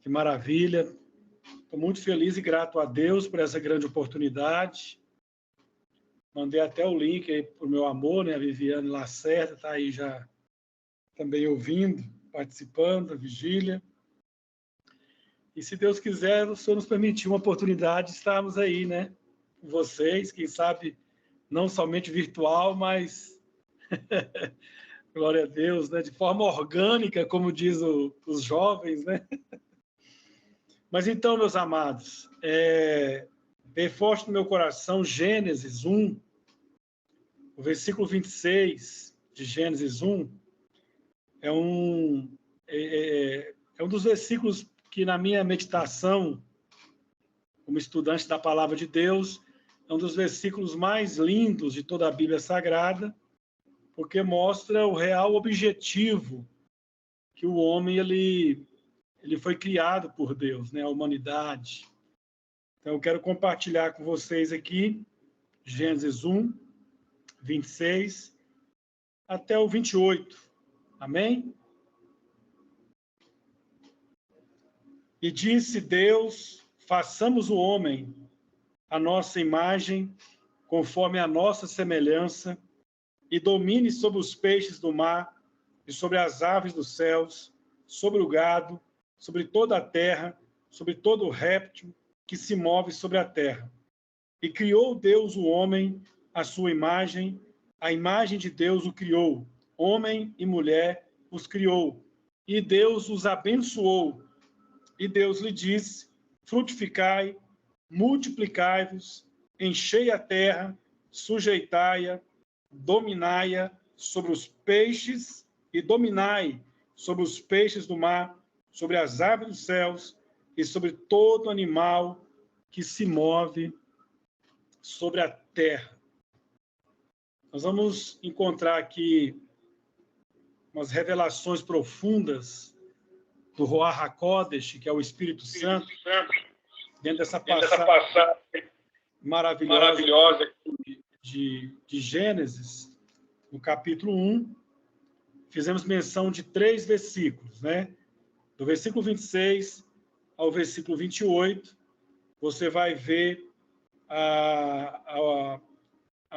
Que maravilha. Estou muito feliz e grato a Deus por essa grande oportunidade. Mandei até o link aí para o meu amor, né? A Viviane Lacerda está aí já também ouvindo, participando da vigília. E se Deus quiser, o Senhor nos permitir uma oportunidade de estarmos aí, né? Com vocês, quem sabe não somente virtual, mas glória a Deus, né? De forma orgânica, como diz os jovens, né? Mas então, meus amados, bem forte no meu coração, Gênesis 1, o versículo 26 de Gênesis 1, é um dos versículos que, na minha meditação, como estudante da Palavra de Deus, é um dos versículos mais lindos de toda a Bíblia Sagrada, porque mostra o real objetivo que o homem ele foi criado por Deus, né? A humanidade. Então, eu quero compartilhar com vocês aqui Gênesis 1, 26 até o 28. Amém? E disse Deus, façamos o homem a nossa imagem, conforme a nossa semelhança, e domine sobre os peixes do mar, e sobre as aves dos céus, sobre o gado, sobre toda a terra, sobre todo o réptil que se move sobre a terra. E criou Deus o homem à sua imagem, a imagem de Deus o criou, homem e mulher os criou. E Deus os abençoou. E Deus lhe disse, frutificai, multiplicai-vos, enchei a terra, sujeitai-a, dominai-a sobre os peixes e dominai sobre os peixes do mar, sobre as aves dos céus e sobre todo animal que se move sobre a terra. Nós vamos encontrar aqui umas revelações profundas do Ruach HaKodesh, que é o Espírito Santo, dentro dessa passagem maravilhosa de Gênesis, no capítulo 1. Fizemos menção de 3 versículos, né? Do versículo 26 ao versículo 28, você vai ver a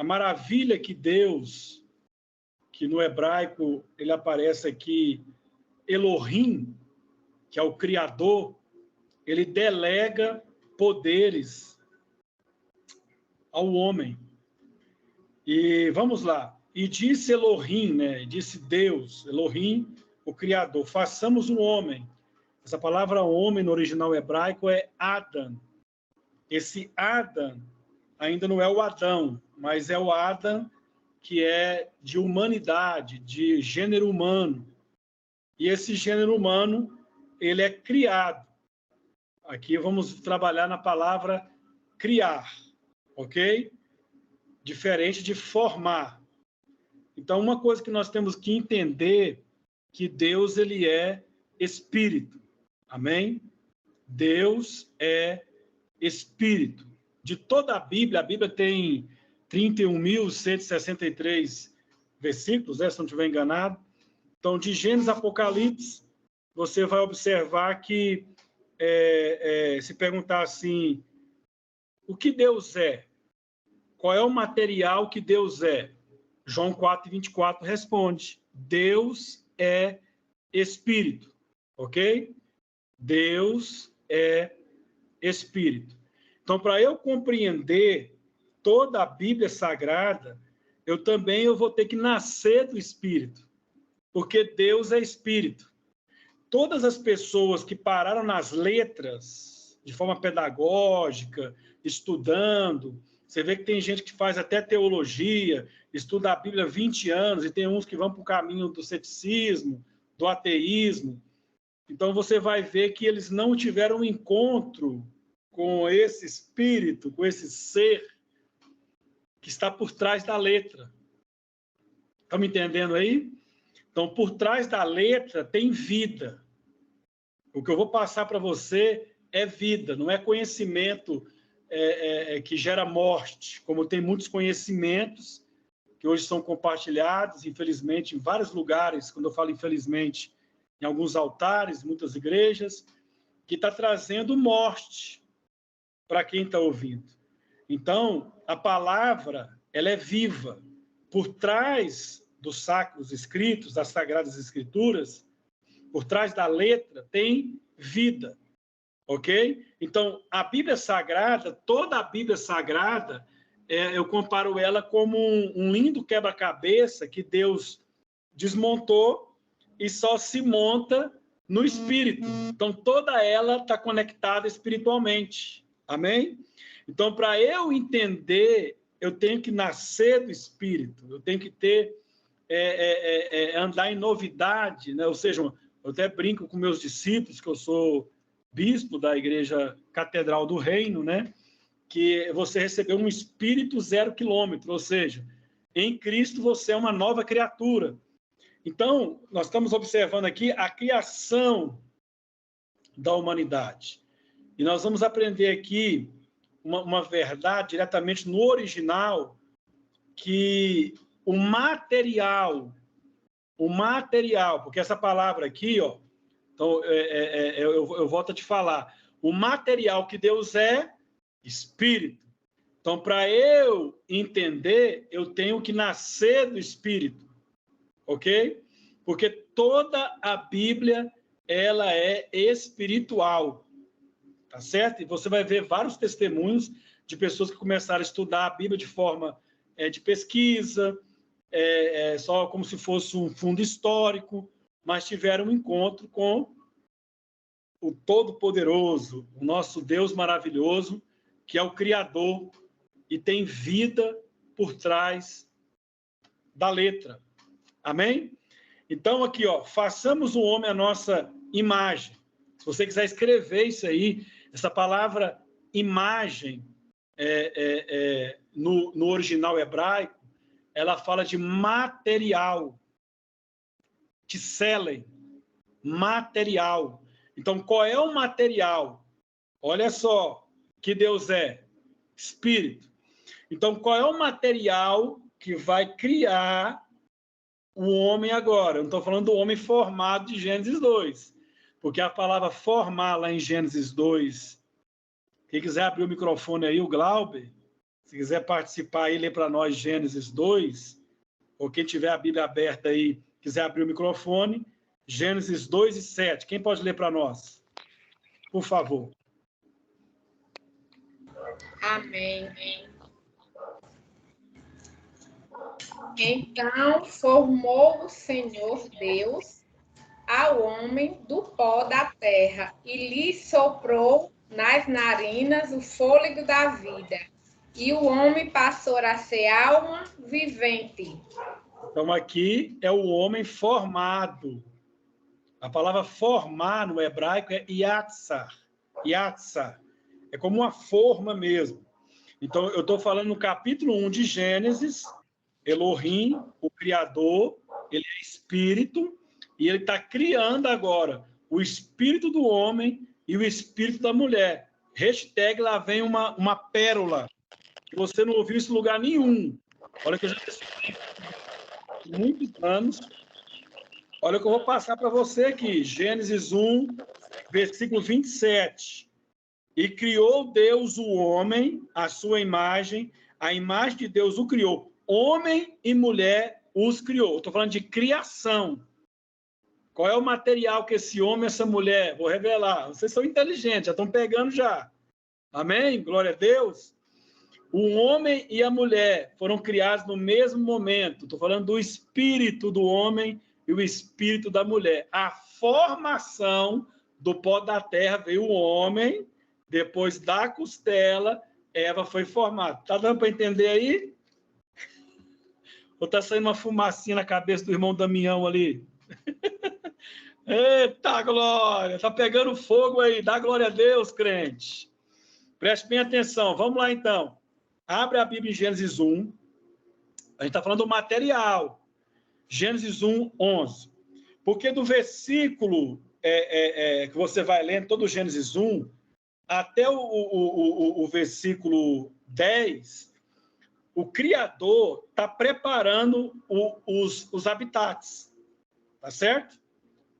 maravilha que Deus, que no hebraico ele aparece aqui, Elohim, que é o Criador, ele delega poderes ao homem. E vamos lá. E disse Elohim, né? Disse Deus, Elohim, o Criador, façamos um homem. Essa palavra homem no original hebraico é Adam. Esse Adam ainda não é o Adão, mas é o Adam que é de humanidade, de gênero humano. E esse gênero humano, ele é criado. Aqui vamos trabalhar na palavra criar, ok? Diferente de formar. Então, uma coisa que nós temos que entender que Deus, ele é espírito. Amém? Deus é espírito. De toda a Bíblia tem 31.163 versículos, né, se não estiver enganado. Então, de Gênesis a Apocalipse, você vai observar que, se perguntar assim, o que Deus é? Qual é o material que Deus é? João 4:24 responde, Deus é espírito, ok? Deus é espírito. Então, para eu compreender toda a Bíblia Sagrada, eu vou ter que nascer do espírito, porque Deus é espírito. Todas as pessoas que pararam nas letras, de forma pedagógica, estudando, você vê que tem gente que faz até teologia, estuda a Bíblia há 20 anos, e tem uns que vão para o caminho do ceticismo, do ateísmo. Então, você vai ver que eles não tiveram um encontro com esse espírito, com esse ser que está por trás da letra. Estão me entendendo aí? Então, por trás da letra tem vida. O que eu vou passar para você é vida, não é conhecimento que gera morte, como tem muitos conhecimentos que hoje são compartilhados, infelizmente, em vários lugares, quando eu falo infelizmente, em alguns altares, muitas igrejas, que está trazendo morte para quem está ouvindo. Então, a palavra, ela é viva. Por trás dos sacros escritos, das sagradas escrituras, por trás da letra, tem vida. Ok? Então, a Bíblia Sagrada, toda a Bíblia Sagrada, eu comparo ela como um lindo quebra-cabeça que Deus desmontou e só se monta no Espírito. Então, toda ela está conectada espiritualmente. Amém? Então, para eu entender, eu tenho que nascer do Espírito, eu tenho que ter, andar em novidade, né? Ou seja, eu até brinco com meus discípulos, que eu sou bispo da Igreja Catedral do Reino, né? Que você recebeu um espírito 0 quilômetro, ou seja, em Cristo você é uma nova criatura. Então, nós estamos observando aqui a criação da humanidade. E nós vamos aprender aqui uma verdade diretamente no original, que o material, porque essa palavra aqui, ó, então, eu volto a te falar, o material que Deus é Espírito. Então, para eu entender, eu tenho que nascer do Espírito, ok? Porque toda a Bíblia, ela é espiritual, tá certo? E você vai ver vários testemunhos de pessoas que começaram a estudar a Bíblia de forma de pesquisa, só como se fosse um fundo histórico, mas tiveram um encontro com o Todo-Poderoso, o nosso Deus maravilhoso, que é o Criador e tem vida por trás da letra. Amém? Então, aqui, ó, façamos o homem a nossa imagem. Se você quiser escrever isso aí, essa palavra imagem, no original hebraico, ela fala de material, tselen, material. Então, qual é o material? Olha só que Deus é Espírito. Então, qual é o material que vai criar o homem agora? Eu não estou falando do homem formado de Gênesis 2, porque a palavra formar lá em Gênesis 2, quem quiser abrir o microfone aí, o Glauber, se quiser participar aí, ler para nós Gênesis 2, ou quem tiver a Bíblia aberta aí, quiser abrir o microfone, Gênesis 2 e 7. Quem pode ler para nós? Por favor. Amém. Então formou o Senhor Deus ao homem do pó da terra e lhe soprou nas narinas o fôlego da vida. E o homem passou a ser alma vivente. Então, aqui é o homem formado. A palavra formar no hebraico é yatsar. Yatsar. É como uma forma mesmo. Então, eu estou falando no capítulo 1 de Gênesis, Elohim, o Criador, ele é espírito, e ele está criando agora o espírito do homem e o espírito da mulher. Hashtag lá vem uma pérola, que você não ouviu isso em lugar nenhum. Olha que eu já descobri muitos anos. Olha o que eu vou passar para você aqui. Gênesis 1, versículo 27. E criou Deus o homem, a sua imagem, a imagem de Deus o criou. Homem e mulher os criou. Estou falando de criação. Qual é o material que esse homem e essa mulher... Vou revelar. Vocês são inteligentes, já estão pegando já. Amém? Glória a Deus. O homem e a mulher foram criados no mesmo momento. Estou falando do espírito do homem e o espírito da mulher. A formação do pó da terra veio o homem, depois da costela, Eva foi formada. Está dando para entender aí? Ou está saindo uma fumacinha na cabeça do irmão Damião ali? Eita, glória! Está pegando fogo aí. Dá glória a Deus, crente. Preste bem atenção. Vamos lá, então. Abre a Bíblia em Gênesis 1. A gente está falando do material. Gênesis 1, 11. Porque do versículo que você vai lendo, todo Gênesis 1, até o versículo 10, o Criador está preparando os habitats. Tá certo?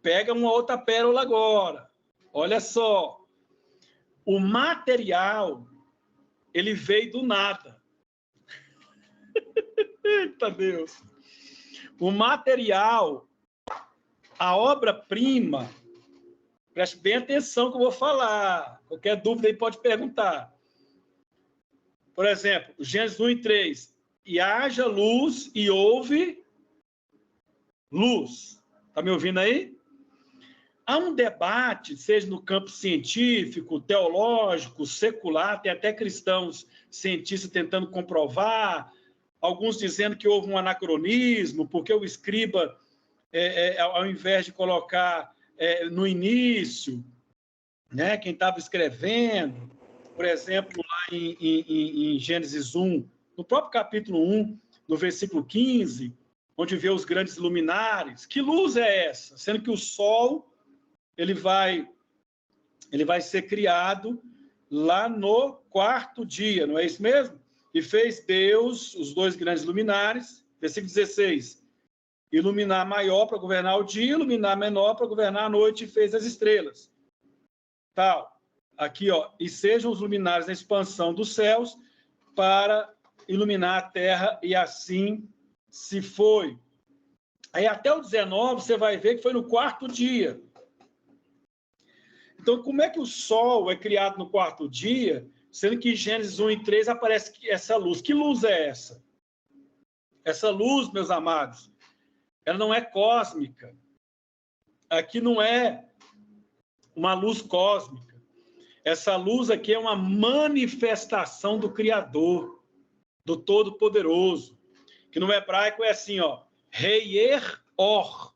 Pega uma outra pérola agora. Olha só, o material, ele veio do nada. Eita Deus! O material, a obra-prima, preste bem atenção que eu vou falar. Qualquer dúvida aí pode perguntar. Por exemplo, Gênesis 1:3. E haja luz e houve luz. Está me ouvindo aí? Há um debate, seja no campo científico, teológico, secular, tem até cristãos cientistas tentando comprovar, alguns dizendo que houve um anacronismo, porque o escriba, ao invés de colocar no início, né, quem estava escrevendo, por exemplo, lá em Gênesis 1, no próprio capítulo 1, no versículo 15, onde vê os grandes luminares. Que luz é essa? Sendo que o sol ele vai ser criado lá no quarto dia, não é isso mesmo? E fez Deus os dois grandes luminares, versículo 16, iluminar maior para governar o dia, iluminar menor para governar a noite, e fez as estrelas. Tal. Aqui, ó, e sejam os luminares na expansão dos céus para iluminar a terra, e assim se foi. Aí até o 19, você vai ver que foi no quarto dia. Então, como é que o sol é criado no quarto dia, sendo que em Gênesis 1:3 aparece essa luz? Que luz é essa? Essa luz, meus amados, ela não é cósmica. Aqui não é uma luz cósmica. Essa luz aqui é uma manifestação do Criador, do Todo-Poderoso, que no hebraico é assim, ó, Reier Or.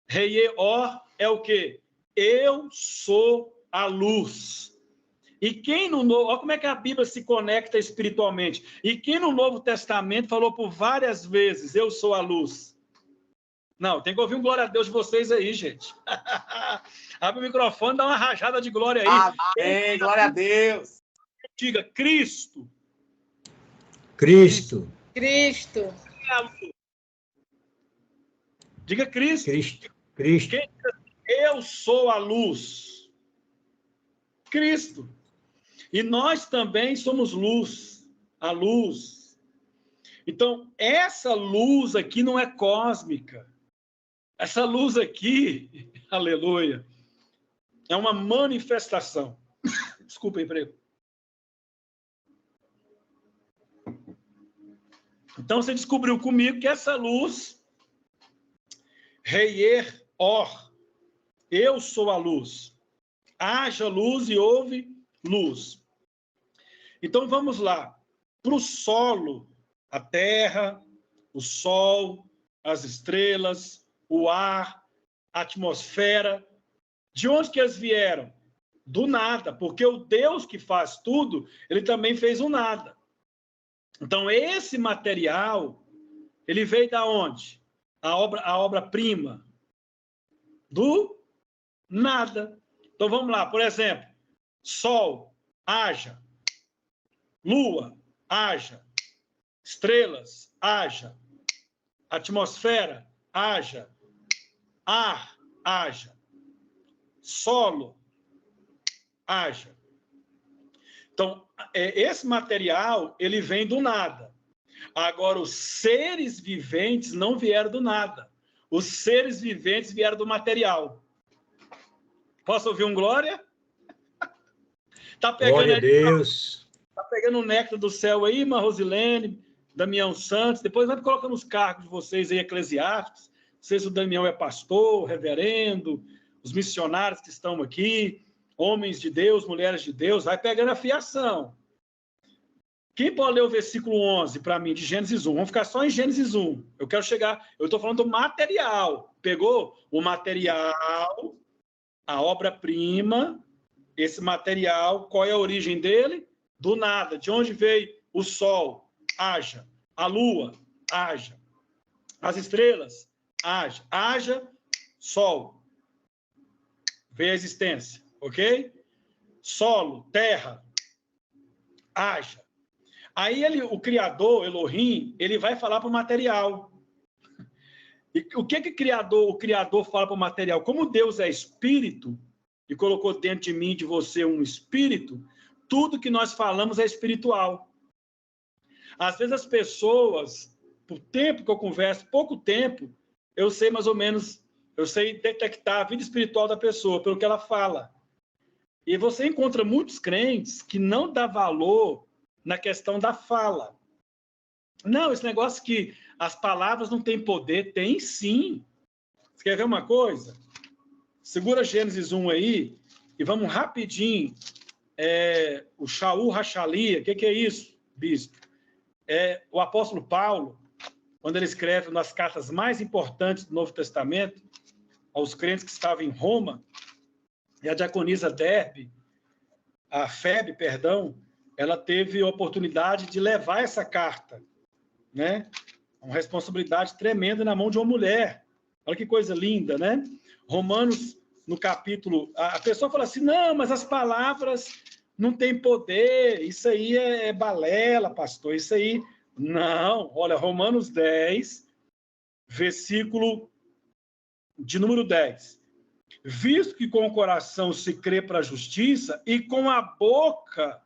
Reier Or é o quê? Eu sou a luz. E quem no Novo... Olha como é que a Bíblia se conecta espiritualmente. E quem no Novo Testamento falou por várias vezes, eu sou a luz? Não, tem que ouvir um glória a Deus de vocês aí, gente. Abre o microfone, dá uma rajada de glória aí. Amém, glória a Deus. Diga, Cristo. Cristo. Cristo. Diga, Cristo. Cristo. Quem... Eu sou a luz. Cristo. E nós também somos luz. A luz. Então, essa luz aqui não é cósmica. Essa luz aqui, aleluia, é uma manifestação. Desculpa, emprego. Então, você descobriu comigo que essa luz, Reier Or, eu sou a luz. Haja luz e houve luz. Então, vamos lá. Para o solo, a terra, o sol, as estrelas, o ar, a atmosfera, de onde que eles vieram? Do nada, porque o Deus que faz tudo, ele também fez o nada. Então, esse material, ele veio da onde? A obra-prima? Do nada. Então, vamos lá, por exemplo, sol, haja. Lua, haja. Estrelas, haja. Atmosfera, haja. Ar, haja. Solo, haja. Então, esse material, ele vem do nada. Agora, os seres viventes não vieram do nada. Os seres viventes vieram do material. Posso ouvir um glória? Tá pegando Glória a aí, Deus. tá pegando o néctar do céu aí, irmã Rosilene, Damião Santos. Depois vai colocando os cargos de vocês aí, eclesiásticos. Não sei se o Damião é pastor, reverendo, os missionários que estão aqui, homens de Deus, mulheres de Deus, vai pegando a fiação. Quem pode ler o versículo 11 para mim, de Gênesis 1? Vamos ficar só em Gênesis 1. Eu quero chegar... Eu estou falando do material. Pegou? O material, a obra-prima, esse material, qual é a origem dele? Do nada. De onde veio o sol? Haja. A lua? Haja. As estrelas? Haja. Haja, sol. Veio a existência. Ok? Solo, terra. Haja. Aí o Criador, Elohim, ele vai falar para o material. E o que o Criador fala para o material? Como Deus é espírito, e colocou dentro de mim, de você, um espírito, tudo que nós falamos é espiritual. Às vezes as pessoas, por tempo que eu converso, pouco tempo, eu sei mais ou menos, eu sei detectar a vida espiritual da pessoa, pelo que ela fala. E você encontra muitos crentes que não dão valor na questão da fala. Não, esse negócio que as palavras não têm poder, tem sim. Você quer ver uma coisa? Segura Gênesis 1 aí e vamos rapidinho. O Shaul Rachalia, o que é isso, bispo? O apóstolo Paulo, quando ele escreve uma das cartas mais importantes do Novo Testamento, aos crentes que estavam em Roma, e a diaconisa Derbe, a Febe, perdão, ela teve a oportunidade de levar essa carta, né? Uma responsabilidade tremenda na mão de uma mulher. Olha que coisa linda, né? Romanos, no capítulo... A pessoa fala assim, não, mas as palavras não têm poder, isso aí é balela, pastor, isso aí... Não, olha, Romanos 10, versículo de número 10. Visto que com o coração se crê para a justiça e com a boca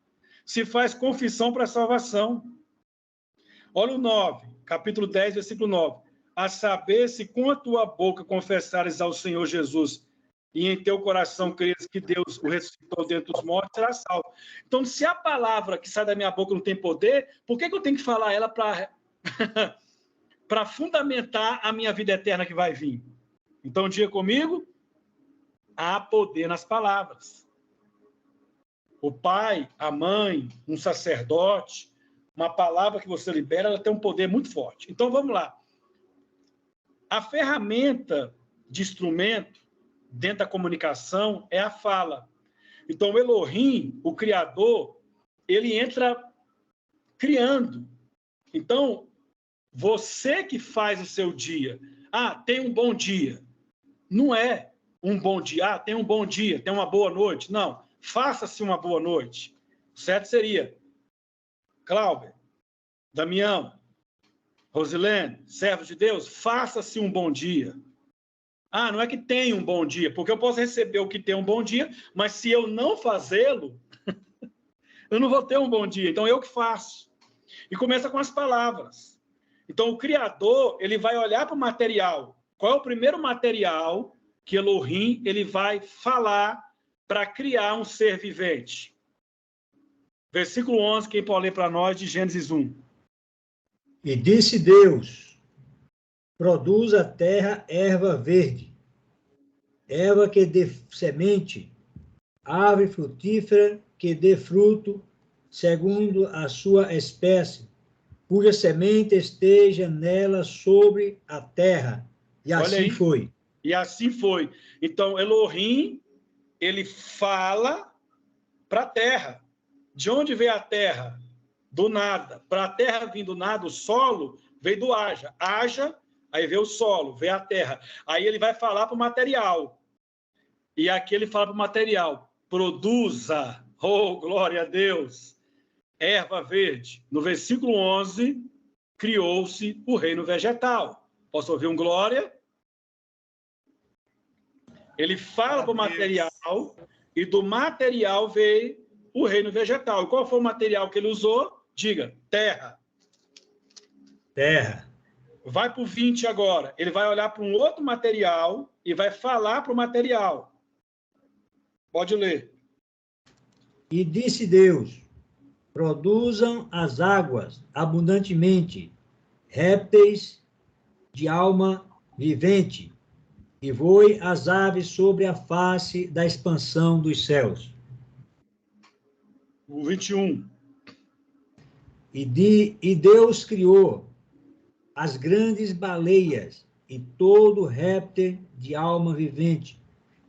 se faz confissão para a salvação. Olha o 9, capítulo 10, versículo 9. A saber, se com a tua boca confessares ao Senhor Jesus e em teu coração creres que Deus o ressuscitou dentre os mortos, será salvo. Então, se a palavra que sai da minha boca não tem poder, por que eu tenho que falar ela para para fundamentar a minha vida eterna que vai vir? Então, diga comigo, há poder nas palavras. O pai, a mãe, um sacerdote, uma palavra que você libera, ela tem um poder muito forte. Então, vamos lá. A ferramenta de instrumento dentro da comunicação é a fala. Então, o Elohim, o Criador, ele entra criando. Então, você que faz o seu dia. Ah, tem um bom dia. Não é um bom dia. Ah, tem um bom dia, tem uma boa noite. Não, faça-se uma boa noite. O certo seria, Cláudio, Damião, Rosilene, servos de Deus, faça-se um bom dia. Ah, não é que tenha um bom dia, porque eu posso receber o que tem um bom dia, mas se eu não fazê-lo, eu não vou ter um bom dia. Então, eu que faço. E começa com as palavras. Então, o Criador, ele vai olhar para o material. Qual é o primeiro material que Elohim ele vai falar para criar um ser vivente? Versículo 11, quem pode ler para nós, de Gênesis 1. E disse Deus, produz a terra erva verde, erva que dê semente, árvore frutífera que dê fruto, segundo a sua espécie, cuja semente esteja nela sobre a terra. E assim foi. E assim foi. Então, Elohim, ele fala para a terra. De onde veio a terra? Do nada. Para a terra vir do nada, o solo veio do haja. Haja, aí veio o solo, veio a terra. Aí ele vai falar para o material. E aqui ele fala para o material, produza, oh, glória a Deus, erva verde. No versículo 11, criou-se o reino vegetal. Posso ouvir um glória? Ele fala para o material, e do material veio o reino vegetal. E qual foi o material que ele usou? Diga, terra. Terra. Vai para o 20 agora. Ele vai olhar para um outro material e vai falar para o material. Pode ler. E disse Deus, produzam as águas abundantemente, répteis de alma vivente, e voe as aves sobre a face da expansão dos céus. O 21. E Deus criou as grandes baleias e todo réptil de alma vivente,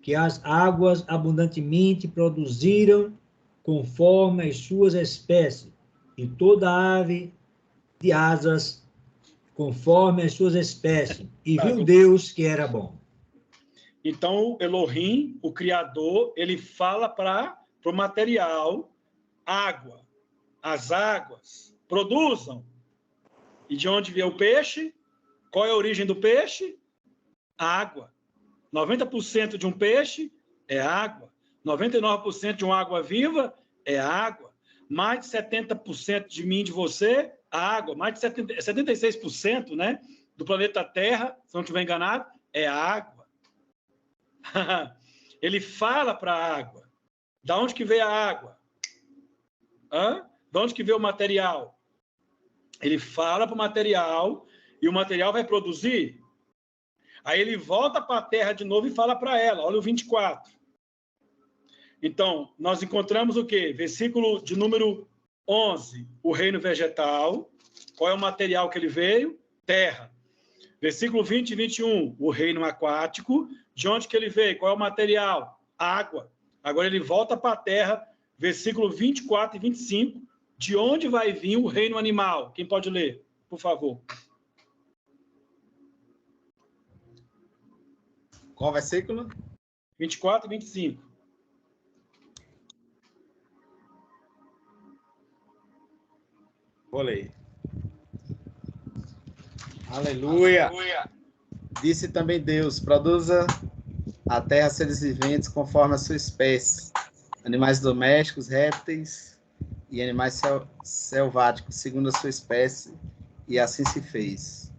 que as águas abundantemente produziram conforme as suas espécies, e toda ave de asas conforme as suas espécies. E viu Deus que era bom. Então, Elohim, o Criador, ele fala para o material, água. As águas produzam. E de onde veio o peixe? Qual é a origem do peixe? Água. 90% de um peixe é água. 99% de uma água viva é água. Mais de 70% de mim, de você, água. Mais de 76%, né, do planeta Terra, se não estiver enganado, é água. Ele fala para a água. Da onde que veio a água? De onde que veio o material? Ele fala para o material e o material vai produzir. Aí ele volta para a terra de novo e fala para ela. Olha o 24. Então, nós encontramos o quê? Versículo de número 11. O reino vegetal. Qual é o material que ele veio? Terra. Versículo 20 e 21. O reino aquático. De onde que ele veio? Qual é o material? Água. Agora ele volta para a terra. Versículo 24 e 25. De onde vai vir o reino animal? Quem pode ler, por favor? Qual versículo? 24 e 25. Vou ler. Aleluia. Disse também Deus, produza a terra seres viventes conforme a sua espécie, animais domésticos, répteis e animais selváticos, segundo a sua espécie, e assim se fez.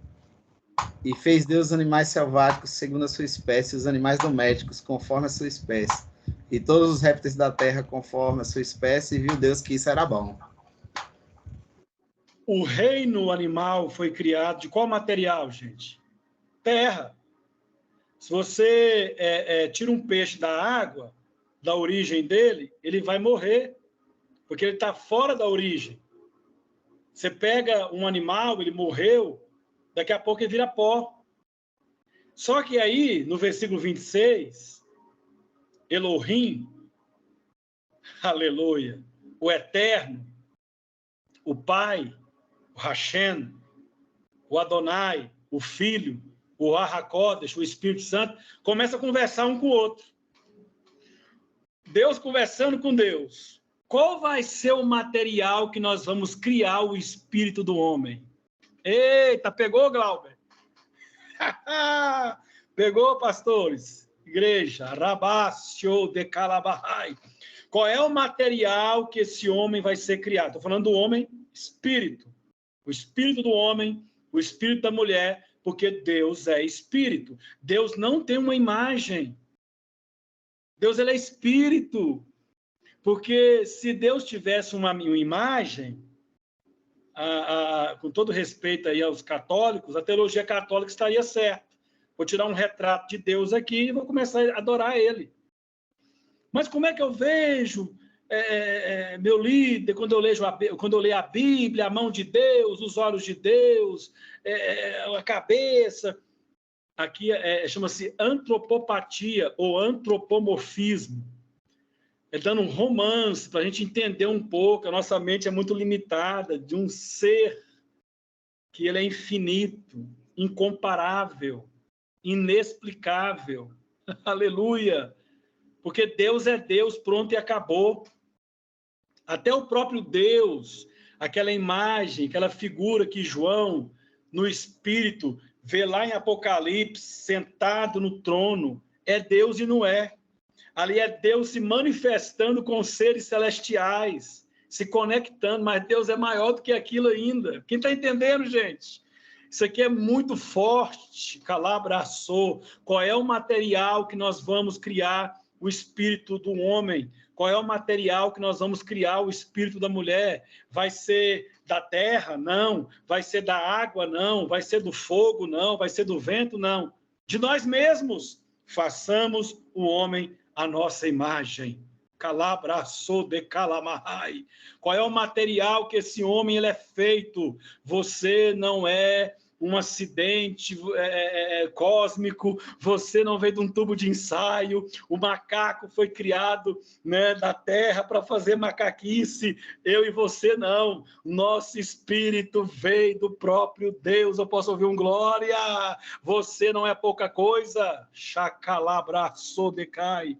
E fez Deus os animais selváticos segundo a sua espécie, os animais domésticos conforme a sua espécie, e todos os répteis da terra conforme a sua espécie, e viu Deus que isso era bom. O reino animal foi criado de qual material, gente? Terra. Se você tira um peixe da água, da origem dele, ele vai morrer, porque ele está fora da origem. Você pega um animal, ele morreu, daqui a pouco ele vira pó. Só que aí, no versículo 26, Elohim, aleluia, o Eterno, o Pai, o Hashem, o Adonai, o Filho, o Ruach, o Espírito Santo, começa a conversar um com o outro. Deus conversando com Deus. Qual vai ser o material que nós vamos criar o espírito do homem? Eita, pegou, Glauber? Pegou, pastores? Igreja, Rabácio de Calabahai. Qual é o material que esse homem vai ser criado? Estou falando do homem espírito. O espírito do homem, o espírito da mulher, porque Deus é espírito. Deus não tem uma imagem. Deus, ele é espírito. Porque se Deus tivesse uma imagem, com todo respeito aí aos católicos, a teologia católica estaria certa. Vou tirar um retrato de Deus aqui e vou começar a adorar ele. Mas como é que eu vejo meu líder quando eu leio a Bíblia, a mão de Deus, os olhos de Deus, a cabeça? Aqui chama-se antropopatia ou antropomorfismo. É dando um romance para a gente entender um pouco. A nossa mente é muito limitada de um ser que ele é infinito, incomparável, inexplicável. Aleluia! Porque Deus é Deus, pronto e acabou. Até o próprio Deus, aquela imagem, aquela figura que João, no Espírito, vê lá em Apocalipse, sentado no trono, é Deus e não é. Ali é Deus se manifestando com seres celestiais, se conectando, mas Deus é maior do que aquilo ainda. Quem está entendendo, gente? Isso aqui é muito forte, calabraçou. Qual é o material que nós vamos criar o espírito do homem? Qual é o material que nós vamos criar o espírito da mulher? Vai ser da terra? Não. Vai ser da água? Não. Vai ser do fogo? Não. Vai ser do vento? Não. De nós mesmos, façamos o homem a nossa imagem. Calabraçou de calamahai. Qual é o material que esse homem ele é feito? Você não é um acidente cósmico, você não veio de um tubo de ensaio, o macaco foi criado, né, da terra para fazer macaquice, eu e você não, nosso espírito veio do próprio Deus. Eu posso ouvir um glória? Você não é pouca coisa, chacalabraçou decai,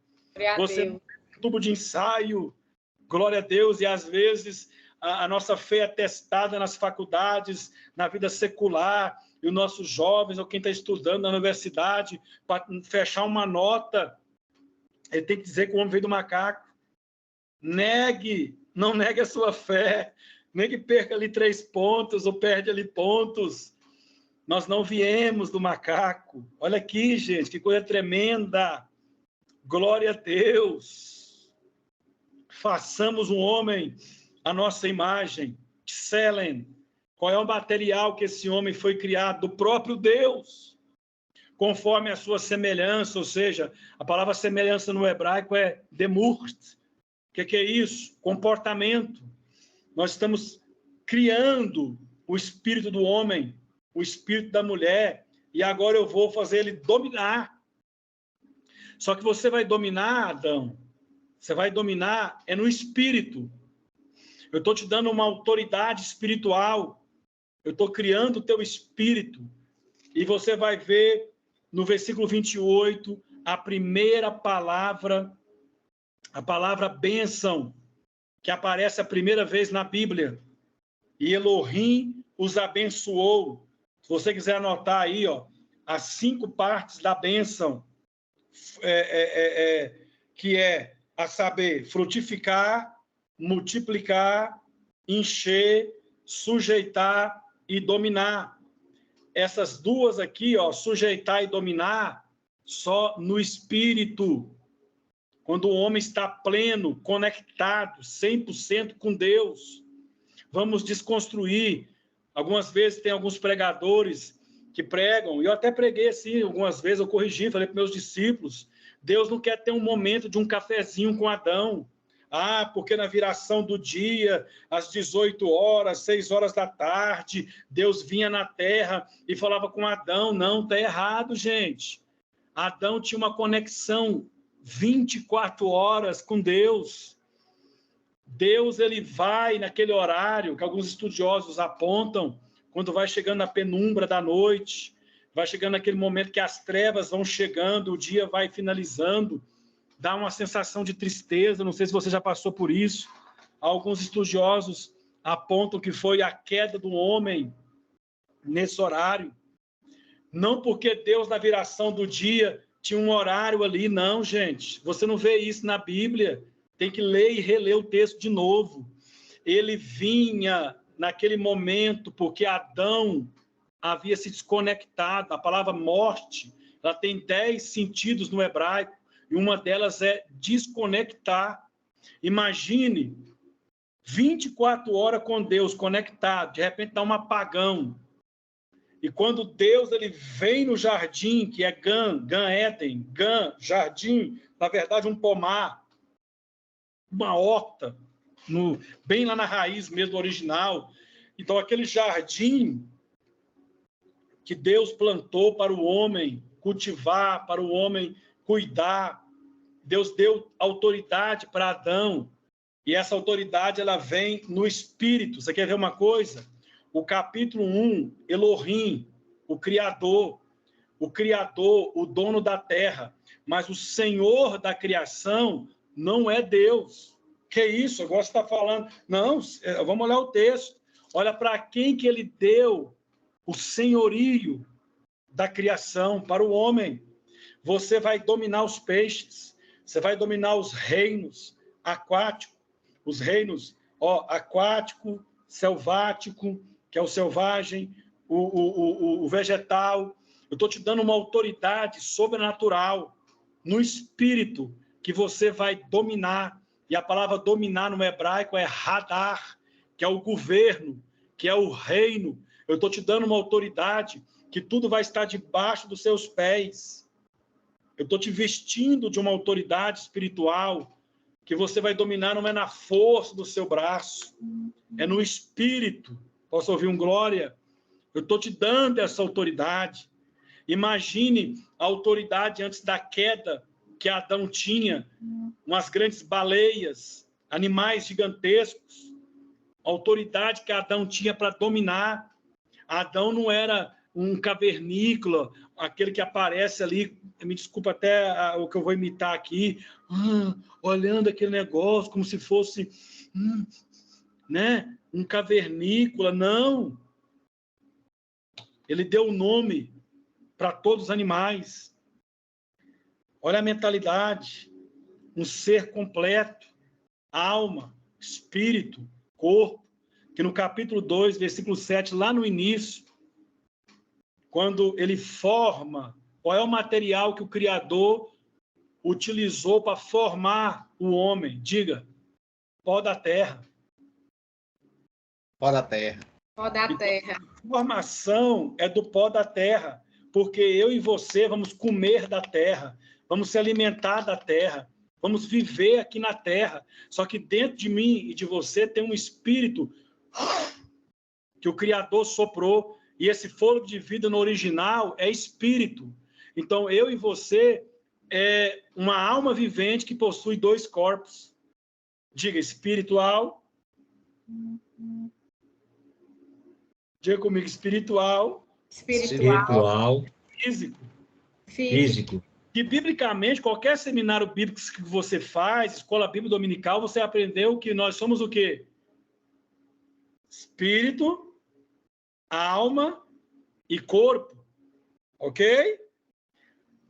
você não é um tubo de ensaio, glória a Deus. E às vezes a nossa fé é testada nas faculdades, na vida secular, e os nossos jovens, ou quem está estudando na universidade, para fechar uma nota, Ele tem que dizer que o homem veio do macaco. Não negue a sua fé, nem que perca ali 3 pontos ou perde ali pontos. Nós não viemos do macaco. Olha aqui, gente, que coisa tremenda. Glória a Deus. Façamos um homem à nossa imagem. Selem. Qual é o material que esse homem foi criado? Do próprio Deus. Conforme a sua semelhança, ou seja, a palavra semelhança no hebraico é demurt. O que é isso? Comportamento. Nós estamos criando o espírito do homem, o espírito da mulher, e agora eu vou fazer ele dominar. Só que você vai dominar, Adão, você vai dominar é no espírito. Eu estou te dando uma autoridade espiritual, eu estou criando o teu espírito, e você vai ver no versículo 28, a primeira palavra, a palavra bênção, que aparece a primeira vez na Bíblia. E Elohim os abençoou. Se você quiser anotar aí, ó, as 5 partes da bênção, que é, a saber, frutificar, multiplicar, encher, sujeitar e dominar. Essas 2 aqui, ó, sujeitar e dominar, só no espírito. Quando o homem está pleno, conectado, 100% com Deus. Vamos desconstruir. Algumas vezes tem alguns pregadores que pregam, e eu até preguei assim, algumas vezes eu corrigi, falei para meus discípulos, Deus não quer ter um momento de um cafezinho com Adão. Ah, porque na viração do dia, às 18 horas, 6 horas da tarde, Deus vinha na terra e falava com Adão. Não, está errado, gente. Adão tinha uma conexão 24 horas com Deus. Deus, ele vai naquele horário que alguns estudiosos apontam, quando vai chegando a penumbra da noite, vai chegando naquele momento que as trevas vão chegando, o dia vai finalizando, dá uma sensação de tristeza, não sei se você já passou por isso. Alguns estudiosos apontam que foi a queda do homem nesse horário. Não porque Deus, na viração do dia, tinha um horário ali, não, gente. Você não vê isso na Bíblia. Tem que ler e reler o texto de novo. Ele vinha naquele momento porque Adão havia se desconectado. A palavra morte, ela tem 10 sentidos no hebraico, e uma delas é desconectar. Imagine 24 horas com Deus conectado, de repente dá um apagão. E quando Deus ele vem no jardim, que é Gan Eden, jardim, na verdade um pomar, uma horta, bem lá na raiz mesmo do original. Então aquele jardim que Deus plantou para o homem cultivar, para o homem cuidar, Deus deu autoridade para Adão, e essa autoridade ela vem no espírito. Você quer ver uma coisa? O capítulo 1, Elohim, o Criador, o dono da terra, mas o Senhor da criação não é Deus. Que isso? Agora você está falando... Não, vamos olhar o texto. Olha para quem que ele deu o senhorio da criação, para o homem. Você vai dominar os peixes, você vai dominar os reinos aquáticos, os reinos aquático, selvático, que é o selvagem, o vegetal. Eu estou te dando uma autoridade sobrenatural no espírito que você vai dominar. E a palavra dominar no hebraico é radar, que é o governo, que é o reino. Eu estou te dando uma autoridade que tudo vai estar debaixo dos seus pés. Eu estou te vestindo de uma autoridade espiritual que você vai dominar, não é na força do seu braço, é no espírito. Posso ouvir um glória? Eu estou te dando essa autoridade. Imagine a autoridade antes da queda que Adão tinha, umas grandes baleias, animais gigantescos, a autoridade que Adão tinha para dominar. Adão não era um cavernícola, aquele que aparece ali, me desculpa até o que eu vou imitar aqui, olhando aquele negócio como se fosse né, um cavernícola. Não. Ele deu o nome para todos os animais. Olha a mentalidade. um ser completo, alma, espírito, corpo, que no capítulo 2, versículo 7, lá no início, quando ele forma, qual é o material que o Criador utilizou para formar o homem? Diga, pó da terra. Pó da terra. Pó da terra. A formação é do pó da terra, porque eu e você vamos comer da terra, vamos se alimentar da terra, vamos viver aqui na terra. Só que dentro de mim e de você tem um espírito que o Criador soprou, e esse fôlego de vida no original é espírito. Então, eu e você é uma alma vivente que possui 2 corpos. Diga, espiritual. Diga comigo, espiritual. Físico. E, biblicamente, qualquer seminário bíblico que você faz, escola bíblica dominical, você aprendeu que nós somos o quê? Espírito, alma e corpo. Ok?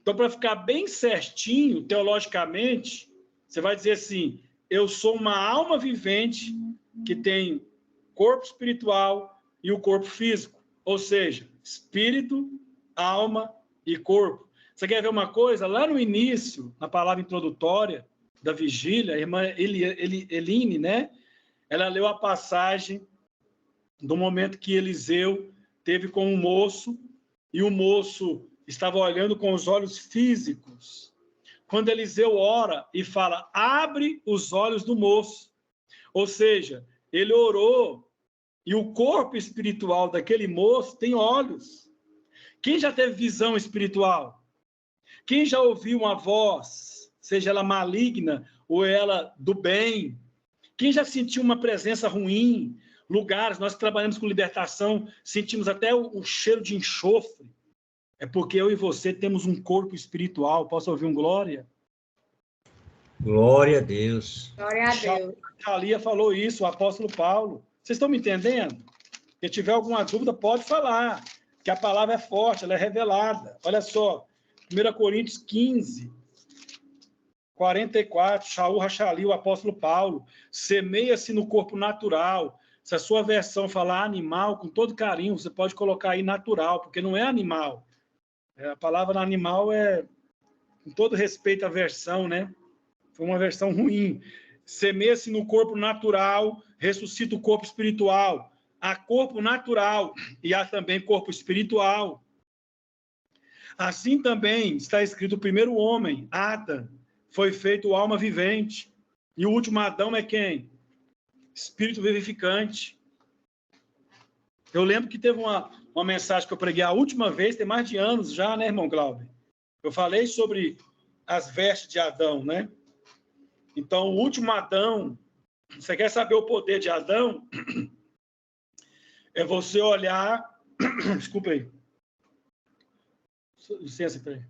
Então, para ficar bem certinho, teologicamente, você vai dizer assim, eu sou uma alma vivente que tem corpo espiritual e o corpo físico. Ou seja, espírito, alma e corpo. Você quer ver uma coisa? Lá no início, na palavra introdutória da vigília, a irmã Eline, né? Ela leu a passagem do momento que Eliseu teve com um moço, e o moço estava olhando com os olhos físicos. Quando Eliseu ora e fala, abre os olhos do moço. Ou seja, ele orou, e o corpo espiritual daquele moço tem olhos. Quem já teve visão espiritual? Quem já ouviu uma voz, seja ela maligna ou ela do bem? Quem já sentiu uma presença ruim? Lugares, nós que trabalhamos com libertação, sentimos até o cheiro de enxofre. É porque eu e você temos um corpo espiritual. Posso ouvir um glória? Glória a Deus. Glória a Deus. A Lia falou isso, o apóstolo Paulo. Vocês estão me entendendo? Se tiver alguma dúvida, pode falar, que a palavra é forte, ela é revelada. Olha só, 1 Coríntios 15, 44, Shaul Rachali, o apóstolo Paulo, semeia-se no corpo natural. Se a sua versão falar animal, com todo carinho, você pode colocar aí natural, porque não é animal. A palavra animal é, com todo respeito à versão, né? Foi uma versão ruim. Semeia-se no corpo natural, ressuscita o corpo espiritual. Há corpo natural e há também corpo espiritual. Assim também está escrito: o primeiro homem, Adão, foi feito alma vivente. E o último Adão é quem? Espírito vivificante. Eu lembro que teve uma mensagem que eu preguei a última vez, tem mais de anos já, né, irmão Glauber? Eu falei sobre as vestes de Adão, né? Então, o último Adão, você quer saber o poder de Adão? É você olhar... Desculpa aí. Licença, peraí.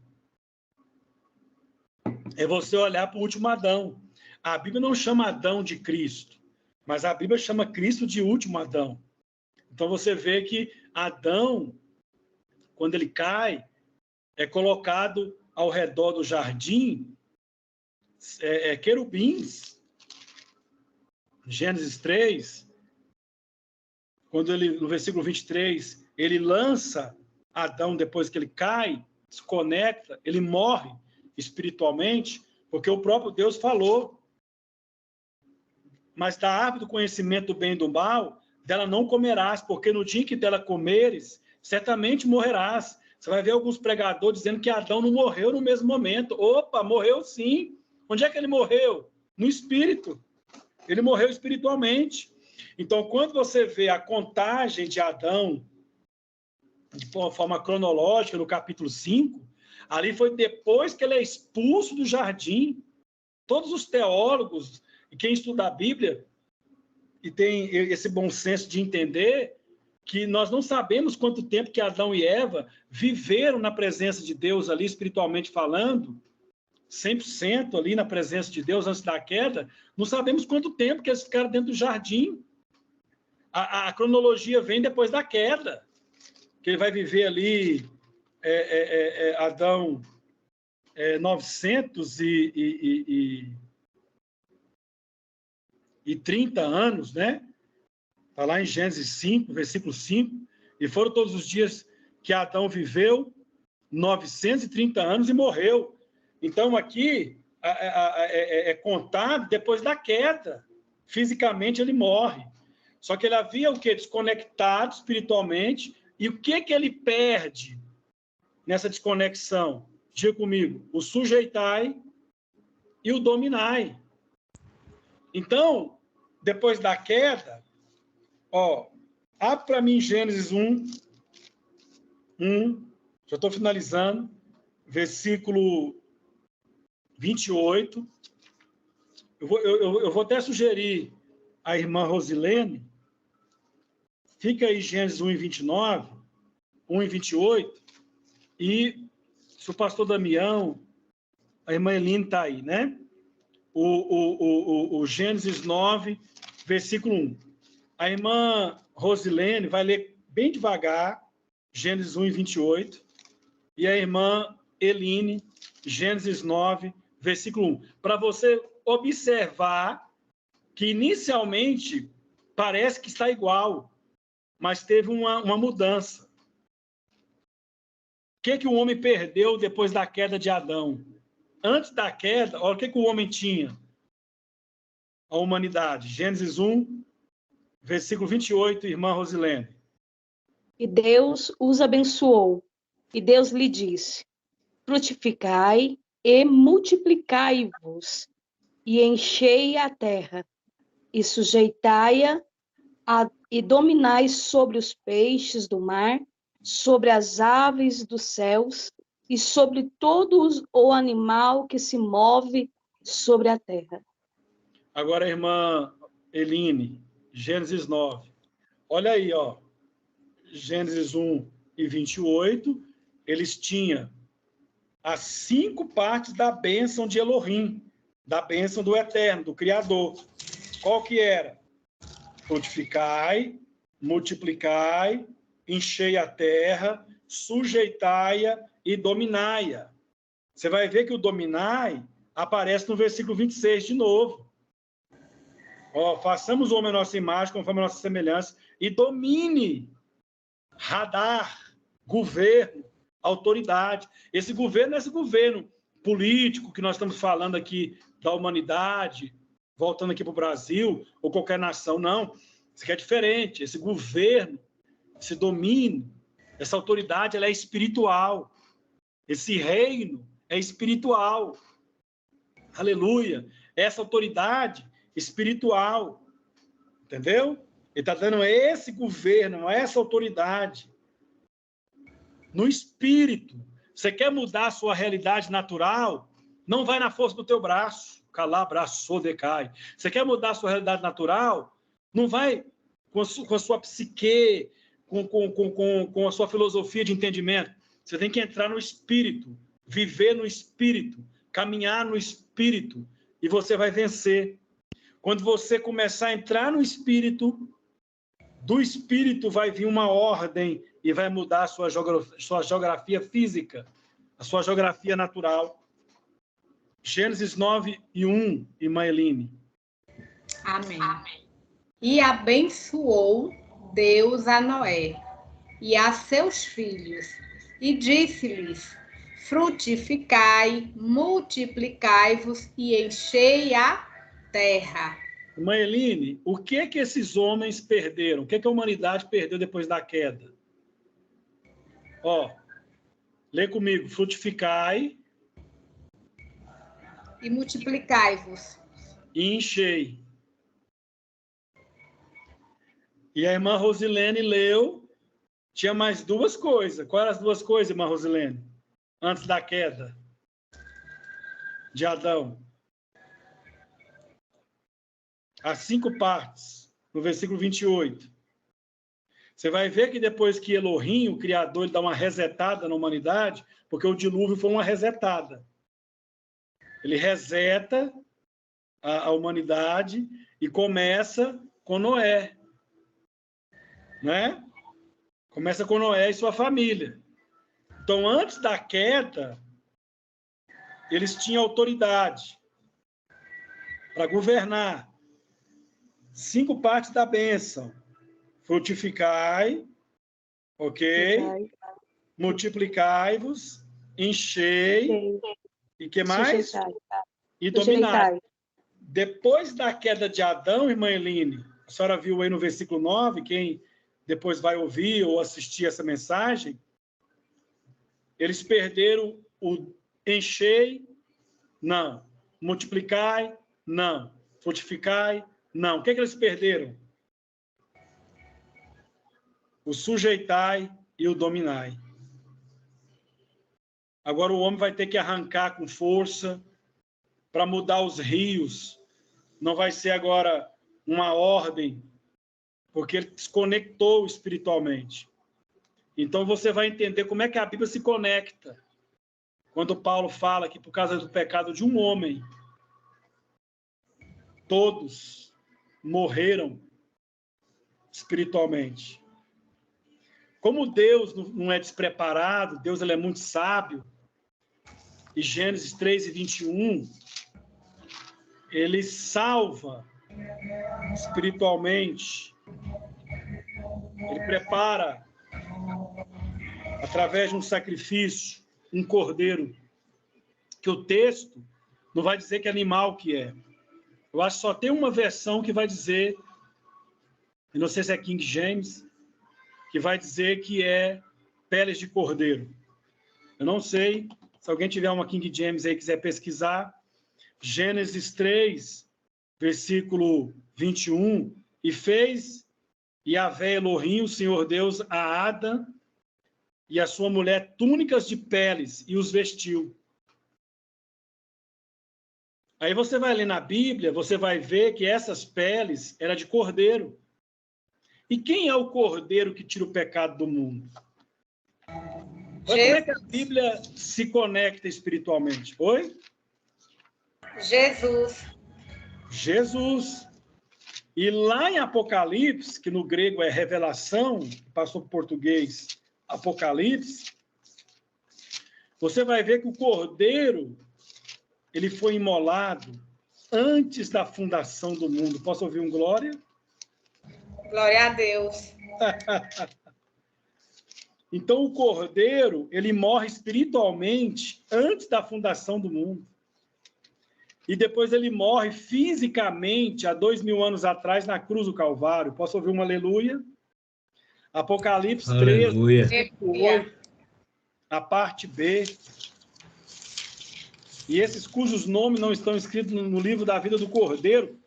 É você olhar para o último Adão. A Bíblia não chama Adão de Cristo, mas a Bíblia chama Cristo de último Adão. Então, você vê que Adão, quando ele cai, é colocado ao redor do jardim querubins. Gênesis 3, quando ele, no versículo 23, ele lança Adão depois que ele cai, desconecta, ele morre espiritualmente, porque o próprio Deus falou. Mas da árvore do conhecimento do bem e do mal, dela não comerás, porque no dia em que dela comeres, certamente morrerás. Você vai ver alguns pregadores dizendo que Adão não morreu no mesmo momento. Opa, morreu sim. Onde é que ele morreu? No espírito. Ele morreu espiritualmente. Então, quando você vê a contagem de Adão, de uma forma cronológica, no capítulo 5, ali foi depois que ele é expulso do jardim. Todos os teólogos e quem estuda a Bíblia e tem esse bom senso de entender que nós não sabemos quanto tempo que Adão e Eva viveram na presença de Deus ali, espiritualmente falando, 100% ali na presença de Deus antes da queda. Não sabemos quanto tempo que eles ficaram dentro do jardim. A cronologia vem depois da queda, que ele vai viver ali, Adão, 900 930 anos, né? Está lá em Gênesis 5, versículo 5. E foram todos os dias que Adão viveu, 930 anos, e morreu. Então, aqui é contado depois da queda. Fisicamente, ele morre. Só que ele havia o quê? Desconectado espiritualmente. E o que ele perde nessa desconexão? Diga comigo, o sujeitai e o dominai. Então, depois da queda, abre para mim Gênesis 1, já estou finalizando, versículo 28. Eu vou até sugerir a irmã Rosilene, fica aí Gênesis 1 e 29, 1 e 28, e se o pastor Damião, a irmã Eline está aí, né? O Gênesis 9, versículo 1. A irmã Rosilene vai ler bem devagar, Gênesis 1 e 28, e a irmã Eline, Gênesis 9, versículo 1. Para você observar que inicialmente parece que está igual, mas teve uma mudança. O que o homem perdeu depois da queda de Adão? Antes da queda, olha o que o homem tinha. A humanidade. Gênesis 1, versículo 28, irmã Rosilene. E Deus os abençoou. E Deus lhe disse: frutificai e multiplicai-vos, e enchei a terra, e sujeitai-a, e dominai sobre os peixes do mar, sobre as aves dos céus, e sobre todo o animal que se move sobre a terra. Agora, a irmã Eline, Gênesis 9. Olha aí, Gênesis 1 e 28, eles tinham as 5 partes da bênção de Elohim, da bênção do Eterno, do Criador. Qual que era? Frutificai, multiplicai, enchei a terra, sujeitai-a e dominai-a. Você vai ver que o dominai aparece no versículo 26 de novo. Façamos o homem a nossa imagem, conforme a nossa semelhança, e domine, radar, governo, autoridade. Esse governo é esse governo político que nós estamos falando aqui da humanidade, voltando aqui para o Brasil, ou qualquer nação, não. Isso aqui é diferente. Esse governo, esse domínio, essa autoridade, ela é espiritual. Esse reino é espiritual. Aleluia. Essa autoridade espiritual. Entendeu? Ele está dando esse governo, essa autoridade. No espírito. Você quer mudar a sua realidade natural? Não vai na força do teu braço. Calabraço decai. Você quer mudar a sua realidade natural? Não vai com a sua psique, com a sua filosofia de entendimento. Você tem que entrar no espírito, viver no espírito, caminhar no espírito, e você vai vencer. Quando você começar a entrar no espírito, do espírito vai vir uma ordem e vai mudar a sua geografia física, a sua geografia natural. Gênesis 9 e 1, irmã Eline. Amém. E abençoou Deus a Noé e a seus filhos, e disse-lhes: frutificai, multiplicai-vos e enchei a terra. Irmã Eline, o que esses homens perderam? O que a humanidade perdeu depois da queda? Lê comigo. Frutificai. E multiplicai-vos. E enchei. E a irmã Rosilene leu, tinha mais 2 coisas. Quais eram as 2 coisas, irmã Rosilene? Antes da queda de Adão. As 5 partes, no versículo 28. Você vai ver que depois que Elohim, o Criador, ele dá uma resetada na humanidade, porque o dilúvio foi uma resetada. Ele reseta a humanidade e começa com Noé. Né? Começa com Noé e sua família. Então, antes da queda, eles tinham autoridade para governar. 5 partes da bênção. Frutificai, ok? Multiplicai-vos, enchei, e que mais? E dominai. Depois da queda de Adão, irmã Eline, a senhora viu aí no versículo 9, quem depois vai ouvir ou assistir essa mensagem, eles perderam o enchei, não. Multiplicai, não. Frutificai, não. O que eles perderam? O sujeitai e o dominai. Agora o homem vai ter que arrancar com força para mudar os rios. Não vai ser agora uma ordem, porque ele desconectou espiritualmente. Então você vai entender como é que a Bíblia se conecta. Quando Paulo fala que por causa do pecado de um homem, todos morreram espiritualmente. Como Deus não é despreparado, Deus ele é muito sábio, e Gênesis 3:21, ele salva espiritualmente, ele prepara, através de um sacrifício, um cordeiro, que o texto não vai dizer que animal que é. Eu acho que só tem uma versão que vai dizer, eu não sei se é King James, que vai dizer que é peles de cordeiro. Eu não sei, se alguém tiver uma King James aí e quiser pesquisar, Gênesis 3, versículo 21, e fez Yahvé Elohim, o Senhor Deus, a Adã e a sua mulher túnicas de peles e os vestiu. Aí você vai ler na Bíblia, você vai ver que essas peles eram de cordeiro. E quem é o cordeiro que tira o pecado do mundo? Mas como é que a Bíblia se conecta espiritualmente? Oi? Jesus. E lá em Apocalipse, que no grego é revelação, passou para o português Apocalipse, você vai ver que o cordeiro ele foi imolado antes da fundação do mundo. Posso ouvir um glória? Glória a Deus. Então, o cordeiro, ele morre espiritualmente antes da fundação do mundo. E depois ele morre fisicamente há 2000 anos atrás na cruz do Calvário. Posso ouvir um aleluia? Apocalipse 13, 8, a parte B. E esses cujos nomes não estão escritos no livro da vida do Cordeiro